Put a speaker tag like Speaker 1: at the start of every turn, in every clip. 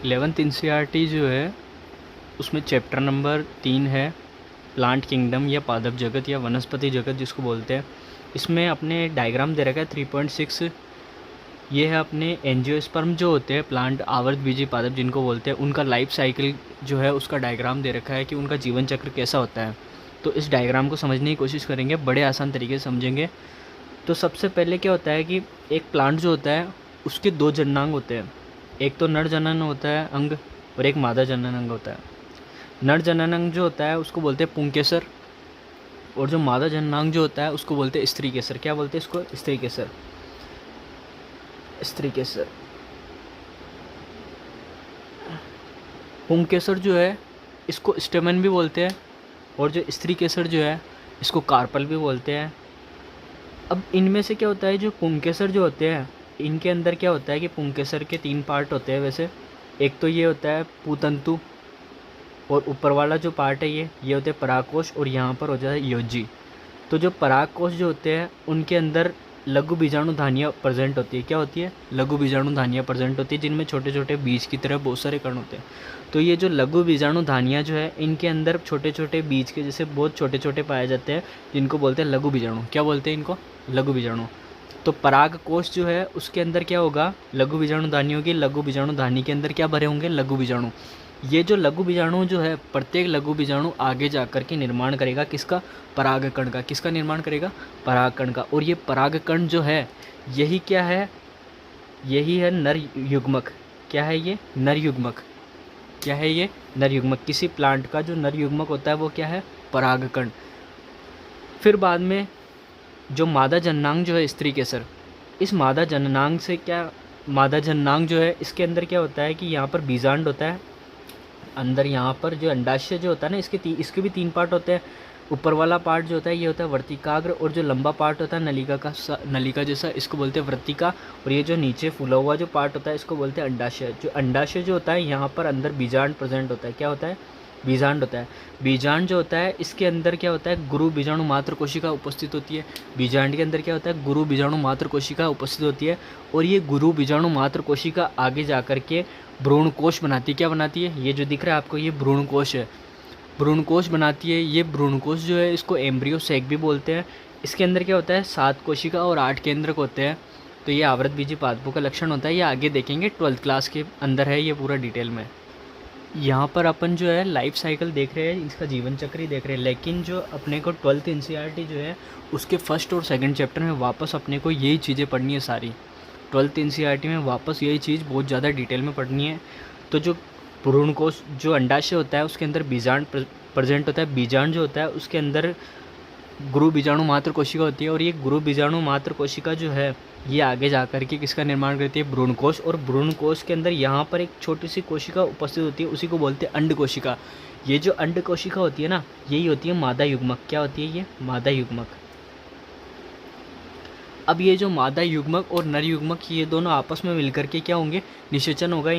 Speaker 1: 11th NCERT जो है उसमें चैप्टर नंबर 3 है प्लांट किंगडम या पादप जगत या वनस्पति जगत जिसको बोलते हैं। इसमें अपने डायग्राम दे रखा है 3.6। ये है अपने एंजियोस्पर्म जो होते हैं प्लांट आवर्तबीजी पादप जिनको बोलते हैं, उनका लाइफ साइकिल जो है उसका डायग्राम दे रखा है कि उनका जीवन चक्र कैसा होता है। तो इस डायग्राम को समझने की कोशिश करेंगे, बड़े आसान तरीके से समझेंगे। तो सबसे पहले क्या होता है कि एक प्लांट जो होता है उसके दो जननांग होते हैं, एक तो नर जनन होता है अंग और एक मादा जनन अंग होता है। नर जनन अंग जो होता है उसको बोलते हैं पुंकेसर, और जो मादा जननांग जो होता है उसको बोलते हैं स्त्री केसर। क्या बोलते हैं इसको? स्त्री केसर। स्त्री केसर। पुंकेसर जो है इसको स्टेमन भी बोलते हैं, और जो स्त्री केसर जो है इसको कार्पल भी बोलते हैं। अब इनमें से क्या होता है, जो पुंकेसर जो होते हैं इनके अंदर क्या होता है कि पुंकेसर के 3 पार्ट होते हैं वैसे। एक तो ये होता है पूतंतु, और ऊपर वाला जो पार्ट है ये होते हैं परागकोश, और यहाँ पर हो जाता है योजी। तो जो परागकोश जो होते हैं उनके अंदर लघु बीजाणु धानियाँ प्रेजेंट होती है। क्या होती है? लघु बीजाणु धानियाँ प्रेजेंट होती है, जिनमें छोटे छोटे बीज की तरह बहुत सारे कण होते हैं। तो ये जो लघु बीजाणु धानियाँ जो है इनके अंदर छोटे छोटे बीज के जैसे बहुत छोटे छोटे पाए जाते हैं, जिनको बोलते हैं लघु बीजाणु। क्या बोलते हैं इनको? लघु बीजाणु। तो परागकोश जो है उसके अंदर क्या होगा? लघु बीजाणु धानी होगी। लघु बीजाणु धानी के अंदर क्या भरे होंगे? लघु बीजाणु। ये जो लघु बीजाणु जो है प्रत्येक लघु बीजाणु आगे जाकर के निर्माण करेगा किसका? परागकण का। किसका निर्माण करेगा? परागकण का। और ये परागकण जो है यही क्या है? यही है नर युग्मक। क्या है ये? नर युग्मक। क्या है ये? नर युग्मक। किसी प्लांट का जो नर युग्मक होता है वो क्या है? परागकण। फिर बाद में जो मादा जननांग जो है स्त्री केसर, इस मादा जननांग से क्या, मादा जननांग जो है इसके अंदर क्या होता है कि यहाँ पर बीजांड होता है अंदर। यहाँ पर जो अंडाशय जो होता है ना इसके भी 3 पार्ट होते हैं। ऊपर वाला पार्ट जो होता है ये होता है वर्तिकाग्र, और जो लंबा पार्ट होता है नलिका जैसा इसको बोलते हैं वृत्तिका, और ये जो नीचे फूला हुआ जो पार्ट होता है इसको बोलते हैं अंडाशय। जो अंडाशय जो होता है यहाँ पर अंदर बीजांड प्रेजेंट होता है। क्या होता है? बीजांड होता है। बीजांड जो होता है इसके अंदर क्या होता है? गुरु बीजाणु मात्र कोशिका उपस्थित होती है। बीजांड के अंदर क्या होता है? गुरु बीजाणु मात्र कोशिका उपस्थित होती है, और ये गुरु बीजाणु मात्र कोशिका आगे जाकर के भ्रूणकोश बनाती है। क्या बनाती है? ये जो दिख रहा है आपको ये भ्रूणकोश है। भ्रूणकोश बनाती है। ये भ्रूणकोश जो है इसको एम्ब्रियो सैक भी बोलते हैं। इसके अंदर क्या होता है? 7 कोशिका और 8 केंद्रक होते हैं। तो ये आवृतबीजी पादपों का लक्षण होता है। ये आगे देखेंगे 12th क्लास के अंदर है ये पूरा डिटेल में। यहाँ पर अपन जो है लाइफ साइकिल देख रहे हैं, इसका जीवन चक्र ही देख रहे हैं, लेकिन जो अपने को 12th एनसीईआरटी जो है उसके फर्स्ट और सेकंड चैप्टर में वापस अपने को यही चीज़ें पढ़नी है सारी। 12th एनसीईआरटी में वापस यही चीज़ बहुत ज़्यादा डिटेल में पढ़नी है। तो जो भ्रूणकोश जो अंडाशय होता है उसके अंदर बीजांड प्रेजेंट होता है। बीजांड जो होता है उसके अंदर गुरु बीजाणु मात्र कोशिका होती है, और ये गुरु बीजाणु मात्र कोशिका जो है ये आगे जाकर के किसका निर्माण करती है? भ्रूणकोश। और भ्रूणकोश के अंदर यहाँ पर एक छोटी सी कोशिका उपस्थित होती है, उसी को बोलते हैं अंड कोशिका। ये जो अंड कोशिका होती है ना यही होती है मादा युग्मक। क्या होती है ये? मादा युग्मक। अब ये जो मादा युग्मक और नर युग्मक ये दोनों आपस में मिलकर के क्या होंगे? निषेचन होगा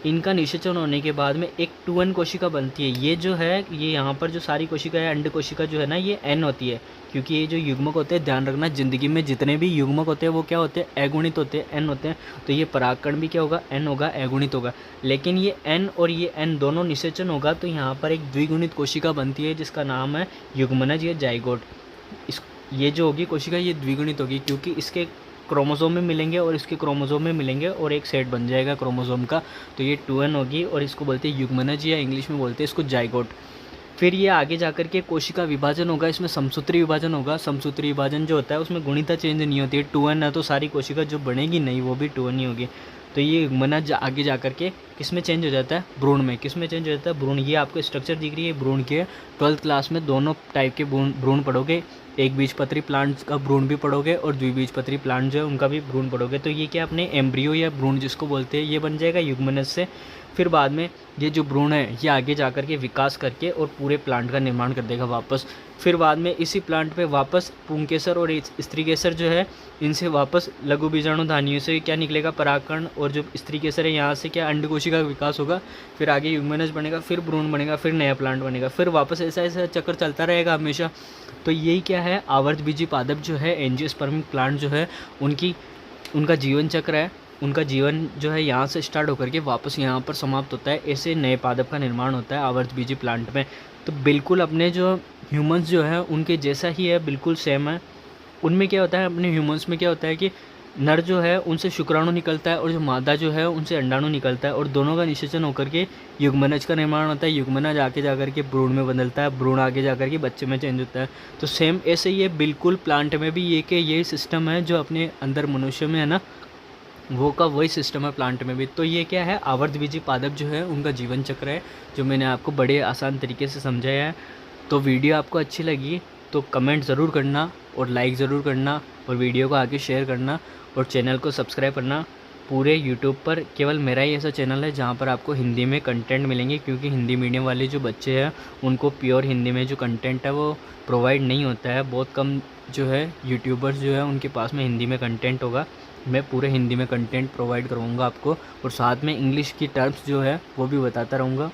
Speaker 1: इनका निषेचन होने के बाद में एक 2n कोशिका बनती है। ये जो है ये यहाँ पर जो सारी कोशिका है अंड कोशिका जो है ना ये n होती है, क्योंकि ये जो युग्मक होते हैं ध्यान रखना ज़िंदगी में जितने भी युग्मक होते हैं वो क्या होते हैं? अगुणित होते हैं, n होते हैं। तो ये परागकण भी क्या होगा? n होगा, अगुणित होगा। लेकिन ये n और ये n दोनों निषेचन होगा तो यहाँ पर एक द्विगुणित कोशिका बनती है जिसका नाम है युग्मनज या जाइगोट। ये जो होगी कोशिका ये द्विगुणित होगी, क्योंकि इसके क्रोमोसोम में मिलेंगे और इसके क्रोमोसोम में मिलेंगे और एक सेट बन जाएगा क्रोमोसोम का। तो ये 2n होगी और इसको बोलते हैं युग्मनज या इंग्लिश में बोलते हैं इसको जाइगोट। फिर ये आगे जाकर के कोशिका विभाजन होगा, इसमें समसूत्री विभाजन होगा। समसूत्री विभाजन जो होता है उसमें गुणिता चेंज नहीं होती है। 2n है तो सारी कोशिका जो बनेगी नहीं वो भी 2n ही होगी। तो ये युग्मनज आगे जाकर के किस में चेंज हो जाता है? भ्रूण में। किस में चेंज हो जाता है? भ्रूण। ये आपको स्ट्रक्चर दिख रही है भ्रूण के। 12th क्लास में दोनों टाइप के भ्रूण पढ़ोगे, एक बीजपत्री प्लांट का भ्रूण भी पढ़ोगे और द्विबीजपत्री प्लांट जो है उनका भी भ्रूण पढ़ोगे। तो ये क्या अपने एम्ब्रियो या भ्रूण जिसको बोलते हैं ये बन जाएगा युग्मनज से। फिर बाद में ये जो भ्रूण है ये आगे जाकर के विकास करके और पूरे प्लांट का निर्माण कर देगा वापस। फिर बाद में इसी प्लांट पे वापस पुंकेसर और स्त्रीकेसर जो है इनसे वापस लघु बीजाणु धानियों से क्या निकलेगा? परागकण। और जो स्त्रीकेसर है यहाँ से क्या अंडकोशिका का विकास होगा, फिर आगे युग्मनज बनेगा, फिर भ्रूण बनेगा, फिर नया प्लांट बनेगा, फिर वापस ऐसा ऐसा चक्कर चलता रहेगा हमेशा। तो यही क्या है? आवर्तबीजी पादप जो है एंजियोस्पर्मिक प्लांट जो है उनका जीवन चक्र है। उनका जीवन जो है यहाँ से स्टार्ट होकर के वापस यहाँ पर समाप्त होता है। ऐसे नए पादप का निर्माण होता है आवर्तबीजी प्लांट में। तो बिल्कुल अपने जो ह्यूमंस जो है उनके जैसा ही है, बिल्कुल सेम है। उनमें क्या होता है, अपने ह्यूमंस में क्या होता है कि नर जो है उनसे शुक्राणु निकलता है और जो मादा जो है उनसे अंडाणु निकलता है, और दोनों का निषेचन होकर के युग्मनज का निर्माण होता है। युग्मनज आगे जाकर के भ्रूण में बदलता है, भ्रूण आगे जाकर के बच्चे में चेंज होता है। तो सेम ऐसे ही है बिल्कुल प्लांट में भी ये कि यही सिस्टम है जो अपने अंदर मनुष्य में है ना, वो का वही सिस्टम है प्लांट में भी। तो ये क्या है, आवर्तबीजी पादप जो है उनका जीवन चक्र है, जो मैंने आपको बड़े आसान तरीके से समझाया है। तो वीडियो आपको अच्छी लगी तो कमेंट ज़रूर करना और लाइक ज़रूर करना, और वीडियो को आगे शेयर करना, और चैनल को सब्सक्राइब करना। पूरे यूट्यूब पर केवल मेरा ही ऐसा चैनल है जहाँ पर आपको हिंदी में कंटेंट मिलेंगे, क्योंकि हिंदी मीडियम वाले जो बच्चे हैं उनको प्योर हिंदी में जो कंटेंट है वो प्रोवाइड नहीं होता है। बहुत कम जो है यूट्यूबर्स जो है उनके पास में हिंदी में कंटेंट होगा। मैं पूरे हिंदी में कंटेंट प्रोवाइड करवाऊँगा आपको, और साथ में इंग्लिश की टर्म्स जो है वो भी बताता रहूँगा।